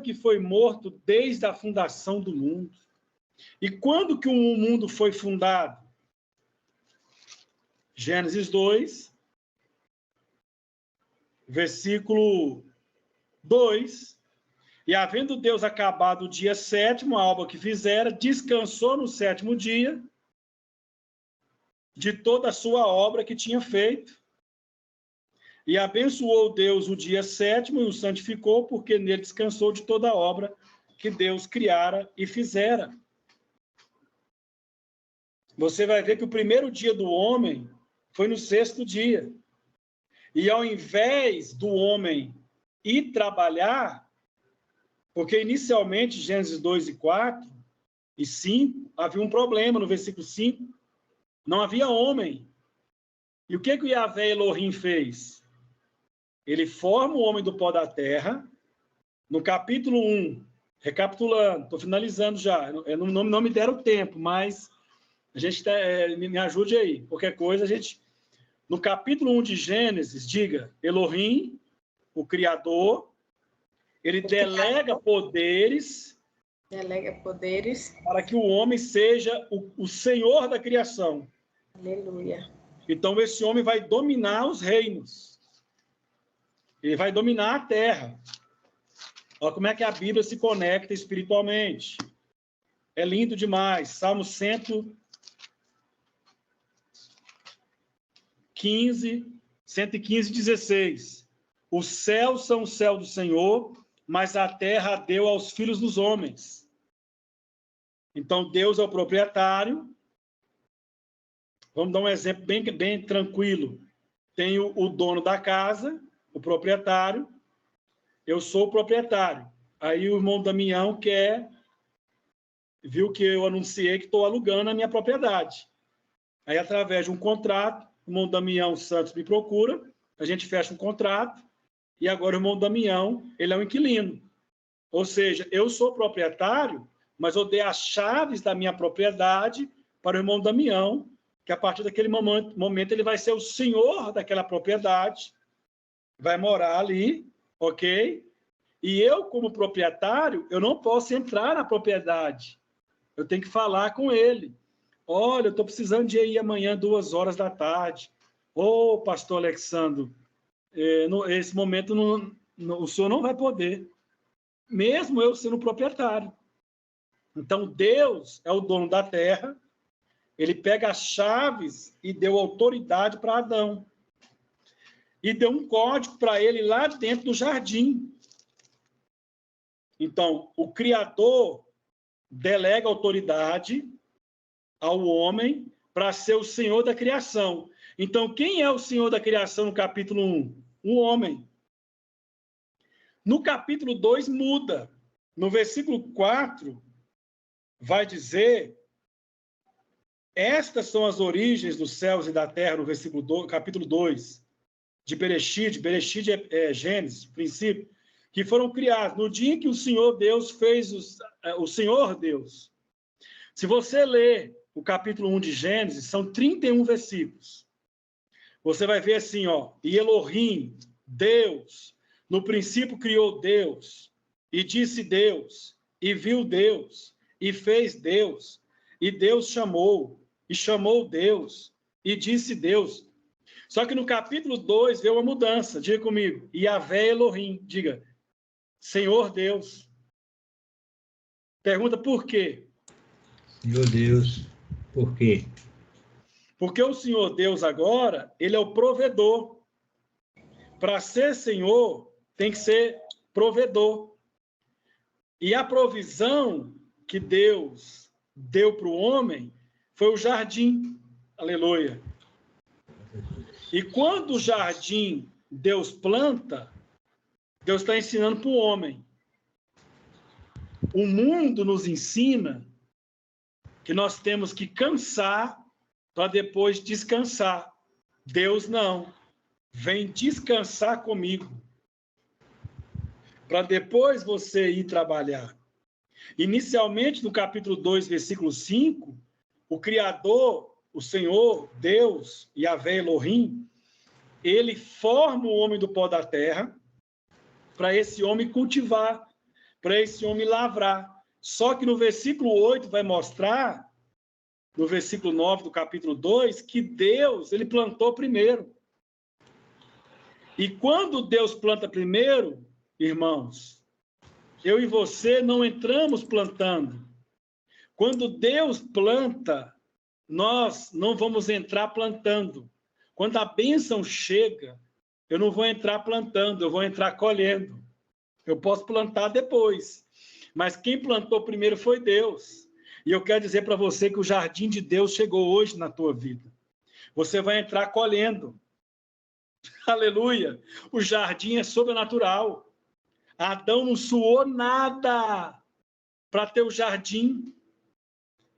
que foi morto desde a fundação do mundo. E quando que o mundo foi fundado? Gênesis 2, versículo 2. E havendo Deus acabado o dia 7º, a obra que fizera, descansou no 7º dia de toda a sua obra que tinha feito. E abençoou Deus o dia 7º e o santificou, porque nele descansou de toda a obra que Deus criara e fizera. Você vai ver que o primeiro dia do homem foi no 6º dia. E ao invés do homem ir trabalhar, porque inicialmente, Gênesis 2 e 4 e 5, havia um problema no versículo 5, não havia homem. E o que o Yahvé Elohim fez? Ele forma o homem do pó da terra, no capítulo 1, recapitulando, estou finalizando já, não me deram tempo, mas a gente me ajude aí, qualquer coisa a gente... No capítulo 1 de Gênesis, diga, Elohim, o Criador, ele delega poderes para que o homem seja o Senhor da criação. Aleluia. Então, esse homem vai dominar os reinos. Ele vai dominar a terra. Olha como é que a Bíblia se conecta espiritualmente. É lindo demais. Salmo 115, 16. Os céus são o céu do Senhor, mas a terra deu aos filhos dos homens. Então, Deus é o proprietário. Vamos dar um exemplo bem tranquilo. Tem o dono da casa, o proprietário. Eu sou o proprietário. Aí o irmão Damião viu que eu anunciei que estou alugando a minha propriedade. Aí, através de um contrato, o irmão Damião Santos me procura, a gente fecha um contrato, e agora o irmão Damião, ele é um inquilino. Ou seja, eu sou proprietário, mas eu dei as chaves da minha propriedade para o irmão Damião, que a partir daquele momento ele vai ser o senhor daquela propriedade, vai morar ali, ok? E eu, como proprietário, eu não posso entrar na propriedade. Eu tenho que falar com ele. Olha, eu estou precisando de ir amanhã, 2 horas da tarde. Ô, pastor Alexandro, nesse momento o senhor não vai poder, mesmo eu sendo proprietário. Então, Deus é o dono da terra, ele pega as chaves e deu autoridade para Adão. E deu um código para ele lá dentro do jardim. Então, o Criador delega autoridade ao homem para ser o Senhor da criação. Então, quem é o Senhor da criação no capítulo 1? O homem. No capítulo 2, muda. No versículo 4, vai dizer: estas são as origens dos céus e da terra, no versículo 2, capítulo 2, de Bereshit. Bereshit é Gênesis, princípio, que foram criados no dia em que o Senhor Deus fez o Senhor Deus. Se você ler o capítulo 1 de Gênesis, são 31 versículos. Você vai ver assim, ó, e Elohim, Deus, no princípio criou Deus, e disse Deus, e viu Deus, e fez Deus, e Deus chamou, e chamou Deus, e disse Deus. Só que no capítulo 2 veio uma mudança, diga comigo, Yahvé Elohim, diga, Senhor Deus. Pergunta por quê? Senhor Deus, por quê? Porque o Senhor Deus agora, ele é o provedor. Para ser Senhor, tem que ser provedor. E a provisão que Deus deu para o homem foi o jardim. Aleluia. E quando o jardim Deus planta, Deus está ensinando para o homem. O mundo nos ensina que nós temos que cansar para depois descansar. Deus não. Vem descansar comigo. Para depois você ir trabalhar. Inicialmente, no capítulo 2, versículo 5, o Criador, o Senhor, Deus, Yahvé Elohim, ele forma o homem do pó da terra para esse homem cultivar, para esse homem lavrar. Só que no versículo 8 vai mostrar, no versículo 9 do capítulo 2, que Deus, ele plantou primeiro. E quando Deus planta primeiro, irmãos, eu e você não entramos plantando. Quando Deus planta, nós não vamos entrar plantando. Quando a bênção chega, eu não vou entrar plantando, eu vou entrar colhendo. Eu posso plantar depois. Mas quem plantou primeiro foi Deus. E eu quero dizer para você que o jardim de Deus chegou hoje na tua vida. Você vai entrar colhendo. Aleluia! O jardim é sobrenatural. Adão não suou nada para ter o jardim.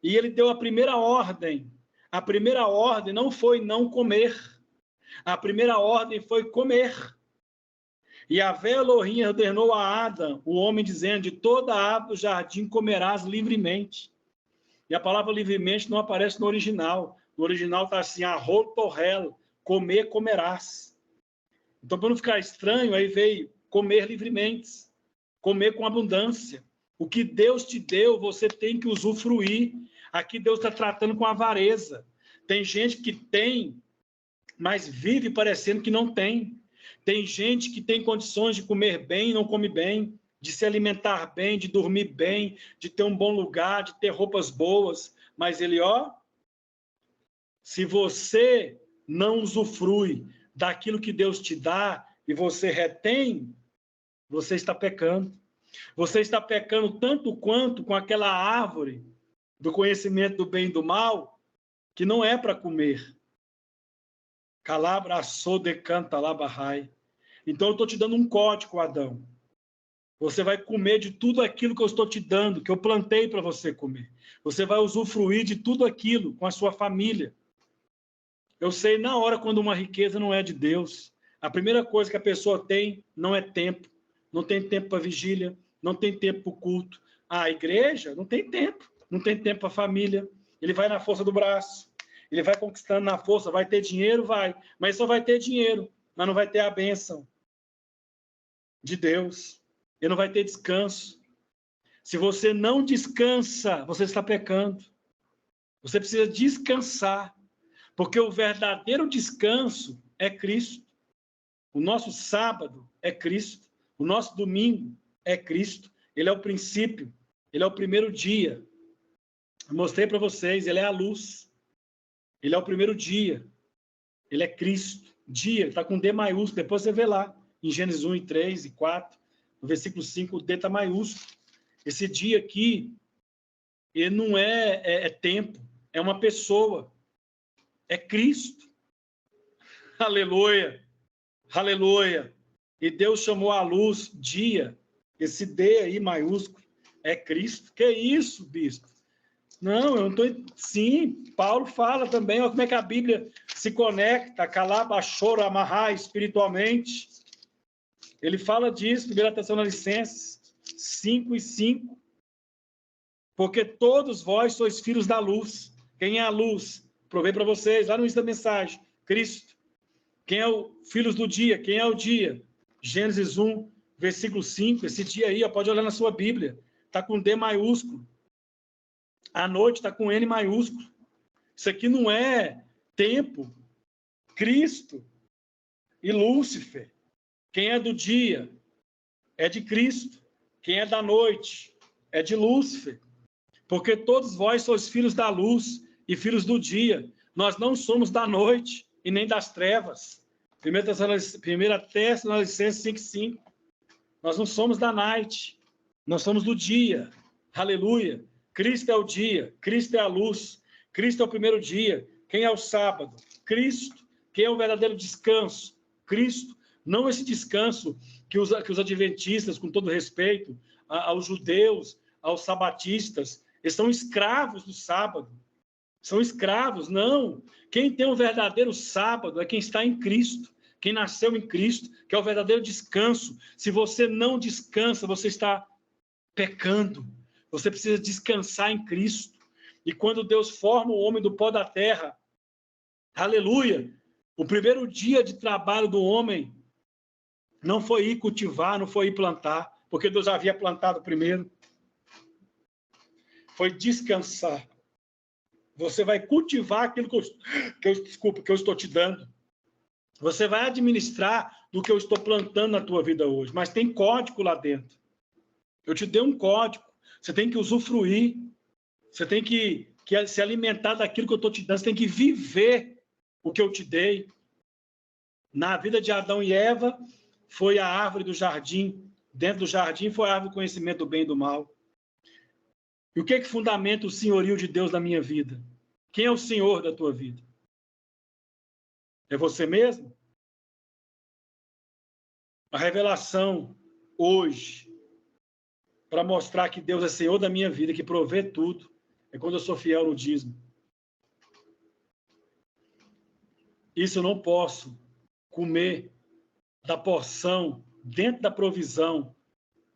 E ele deu a primeira ordem. A primeira ordem não foi não comer. A primeira ordem foi comer. E Yahvé Elohim ordenou a Adão, o homem, dizendo: de toda a árvore do jardim comerás livremente. E a palavra livremente não aparece no original. No original está assim: arro torrel, comer, comerás. Então, para não ficar estranho, aí veio comer livremente, comer com abundância. O que Deus te deu, você tem que usufruir. Aqui Deus está tratando com avareza. Tem gente que tem, mas vive parecendo que não tem. Tem gente que tem condições de comer bem e não come bem, de se alimentar bem, de dormir bem, de ter um bom lugar, de ter roupas boas. Mas ele, ó, se você não usufrui daquilo que Deus te dá e você retém, você está pecando. Você está pecando tanto quanto com aquela árvore do conhecimento do bem e do mal, que não é para comer. Calabra assou decanta labahai. Então eu estou te dando um código, Adão. Você vai comer de tudo aquilo que eu estou te dando, que eu plantei para você comer. Você vai usufruir de tudo aquilo com a sua família. Eu sei na hora quando uma riqueza não é de Deus. A primeira coisa que a pessoa tem não é tempo. Não tem tempo para vigília, não tem tempo para o culto. A igreja não tem tempo. Não tem tempo para a família. Ele vai na força do braço. Ele vai conquistando na força. Vai ter dinheiro? Vai. Mas só vai ter dinheiro. Mas não vai ter a bênção de Deus. Ele não vai ter descanso. Se você não descansa, você está pecando. Você precisa descansar. Porque o verdadeiro descanso é Cristo. O nosso sábado é Cristo. O nosso domingo é Cristo. Ele é o princípio. Ele é o primeiro dia. Eu mostrei para vocês, ele é a luz. Ele é o primeiro dia. Ele é Cristo. Dia, está com D maiúsculo. Depois você vê lá, em Gênesis 1, 3 e 4, no versículo 5, o D está maiúsculo. Esse dia aqui, ele não é tempo, é uma pessoa. É Cristo. Aleluia. Aleluia. E Deus chamou a luz dia. Esse D aí maiúsculo é Cristo. Que isso, bispo? Não, eu não estou... Sim, Paulo fala também, ó, como é que a Bíblia se conecta, calabachoro, amarrar espiritualmente. Ele fala disso, 1 Tessalonicenses 5 e 5. Porque todos vós sois filhos da luz. Quem é a luz? Provei para vocês, lá no início da mensagem. Cristo. Quem é o filhos do dia? Quem é o dia? Gênesis 1, versículo 5. Esse dia aí, ó, pode olhar na sua Bíblia. Está com D maiúsculo. A noite está com N maiúsculo. Isso aqui não é tempo. Cristo e Lúcifer. Quem é do dia é de Cristo. Quem é da noite é de Lúcifer. Porque todos vós sois filhos da luz e filhos do dia. Nós não somos da noite e nem das trevas. 1 Tessalonicenses 5:5. Nós não somos da night. Nós somos do dia. Aleluia. Cristo é o dia. Cristo é a luz. Cristo é o primeiro dia. Quem é o sábado? Cristo. Quem é o verdadeiro descanso? Cristo. Não esse descanso que os adventistas, com todo respeito, aos judeus, aos sabatistas, eles são escravos do sábado. São escravos, não. Quem tem o verdadeiro sábado é quem está em Cristo, quem nasceu em Cristo, que é o verdadeiro descanso. Se você não descansa, você está pecando. Você precisa descansar em Cristo. E quando Deus forma o homem do pó da terra, aleluia, o primeiro dia de trabalho do homem não foi ir cultivar, não foi ir plantar, porque Deus havia plantado primeiro. Foi descansar. Você vai cultivar aquilo que eu estou te dando. Você vai administrar do que eu estou plantando na tua vida hoje. Mas tem código lá dentro. Eu te dei um código. Você tem que usufruir. Você tem que se alimentar daquilo que eu estou te dando. Você tem que viver o que eu te dei. Na vida de Adão e Eva, foi a árvore do jardim. Dentro do jardim foi a árvore do conhecimento do bem e do mal. E o que fundamenta o senhorio de Deus na minha vida? Quem é o Senhor da tua vida? É você mesmo? A revelação hoje, para mostrar que Deus é Senhor da minha vida, que provê tudo, é quando eu sou fiel no dízimo. Isso eu não posso comer da porção dentro da provisão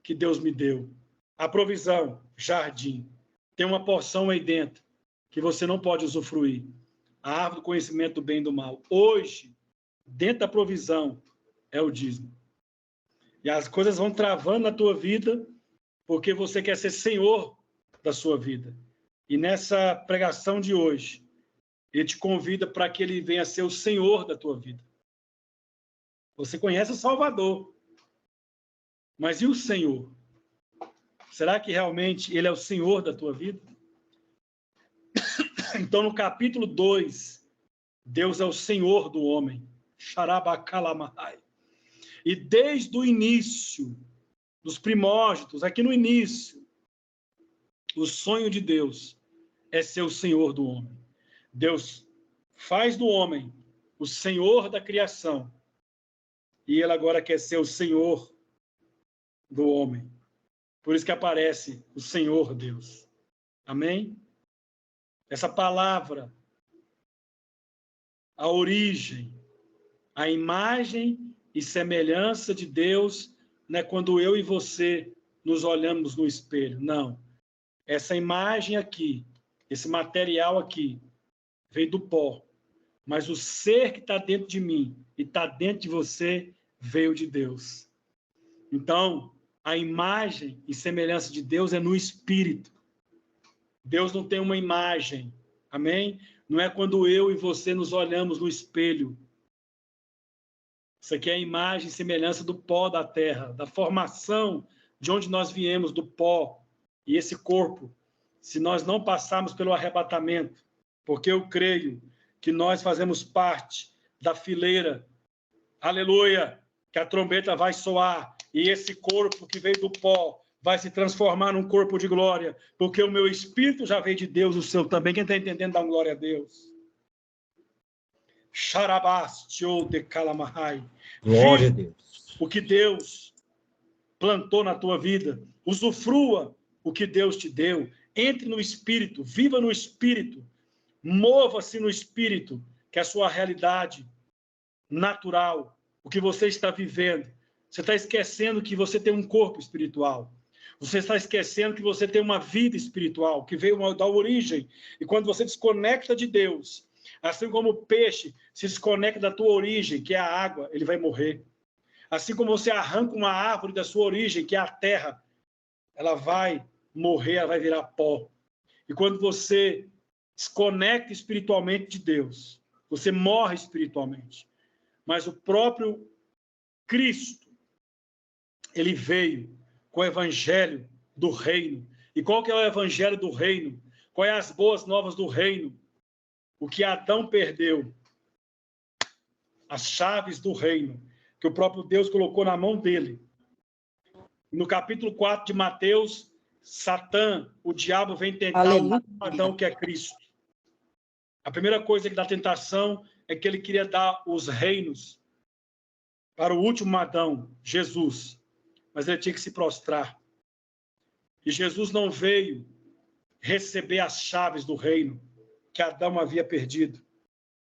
que Deus me deu. A provisão, jardim, tem uma porção aí dentro que você não pode usufruir. A árvore do conhecimento do bem e do mal. Hoje, dentro da provisão, é o dízimo. E as coisas vão travando na tua vida porque você quer ser senhor da sua vida. E nessa pregação de hoje, ele te convida para que ele venha ser o senhor da tua vida. Você conhece o Salvador, mas e o Senhor? Será que realmente ele é o Senhor da tua vida? Então, no capítulo 2, Deus é o Senhor do homem. Xarabacalamai. E desde o início, dos primórdios, aqui no início, o sonho de Deus é ser o Senhor do homem. Deus faz do homem o Senhor da criação. E ele agora quer ser o Senhor do homem. Por isso que aparece o Senhor Deus. Amém? Essa palavra, a origem, a imagem e semelhança de Deus, não é quando eu e você nos olhamos no espelho, não. Essa imagem aqui, esse material aqui, veio do pó, mas o ser que está dentro de mim e está dentro de você veio de Deus. Então, a imagem e semelhança de Deus é no espírito. Deus não tem uma imagem, amém? Não é quando eu e você nos olhamos no espelho. Isso aqui é a imagem e semelhança do pó da terra, da formação de onde nós viemos, do pó. E esse corpo, se nós não passarmos pelo arrebatamento, porque eu creio que nós fazemos parte da fileira, aleluia, que a trombeta vai soar, e esse corpo que veio do pó vai se transformar num corpo de glória, porque o meu espírito já veio de Deus, o seu também. Quem está entendendo, dá glória a Deus. Glória a Deus. O que Deus plantou na tua vida, usufrua o que Deus te deu, entre no espírito, viva no espírito, mova-se no espírito, que é a sua realidade natural, o que você está vivendo. Você está esquecendo que você tem um corpo espiritual. Você está esquecendo que você tem uma vida espiritual, que veio da origem. E quando você desconecta de Deus, assim como o peixe se desconecta da tua origem, que é a água, ele vai morrer. Assim como você arranca uma árvore da sua origem, que é a terra, ela vai morrer, ela vai virar pó. E quando você desconecta espiritualmente de Deus, você morre espiritualmente. Mas o próprio Cristo, ele veio com o evangelho do reino. E qual que é o evangelho do reino? Quais é as boas novas do reino? O que Adão perdeu, as chaves do reino, que o próprio Deus colocou na mão dele. No capítulo 4 de Mateus, Satã, o diabo, vem tentar o Adão, que é Cristo. A primeira coisa que dá tentação é que ele queria dar os reinos para o último Adão, Jesus. Mas ele tinha que se prostrar. E Jesus não veio receber as chaves do reino que Adão havia perdido.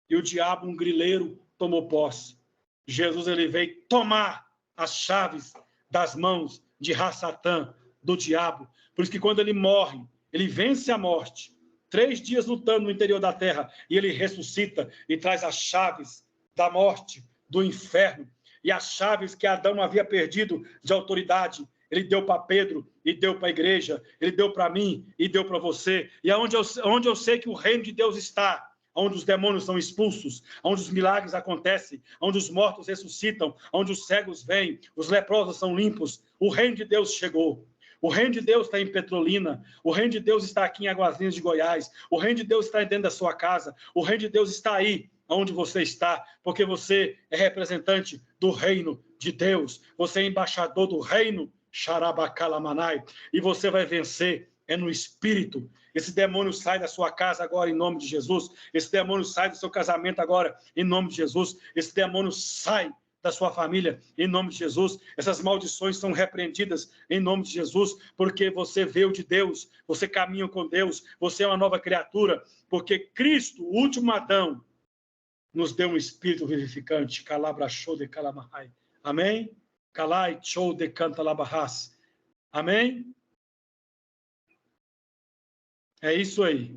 E o diabo, um grileiro, tomou posse. Jesus, ele veio tomar as chaves das mãos de Satã, do diabo. Por isso que quando ele morre, ele vence a morte. 3 dias lutando no interior da terra, e ele ressuscita e traz as chaves da morte, do inferno. E as chaves que Adão havia perdido de autoridade, ele deu para Pedro e deu para a igreja, ele deu para mim e deu para você. E onde eu sei que o reino de Deus está, onde os demônios são expulsos, onde os milagres acontecem, onde os mortos ressuscitam, onde os cegos vêm, os leprosos são limpos, o reino de Deus chegou. O reino de Deus está em Petrolina, o reino de Deus está aqui em Águas Lindas de Goiás, o reino de Deus está dentro da sua casa, o reino de Deus está aí, onde você está, porque você é representante do reino de Deus, você é embaixador do reino, Xarabacalamanai, e você vai vencer, é no espírito. Esse demônio sai da sua casa agora em nome de Jesus, esse demônio sai do seu casamento agora em nome de Jesus, esse demônio sai da sua família em nome de Jesus, essas maldições são repreendidas em nome de Jesus, porque você veio de Deus, você caminha com Deus, você é uma nova criatura, porque Cristo, o último Adão, nos deu um espírito vivificante. Calabra show de calamahai. Amém? Calai show de cantalabahas. Amém? É isso aí.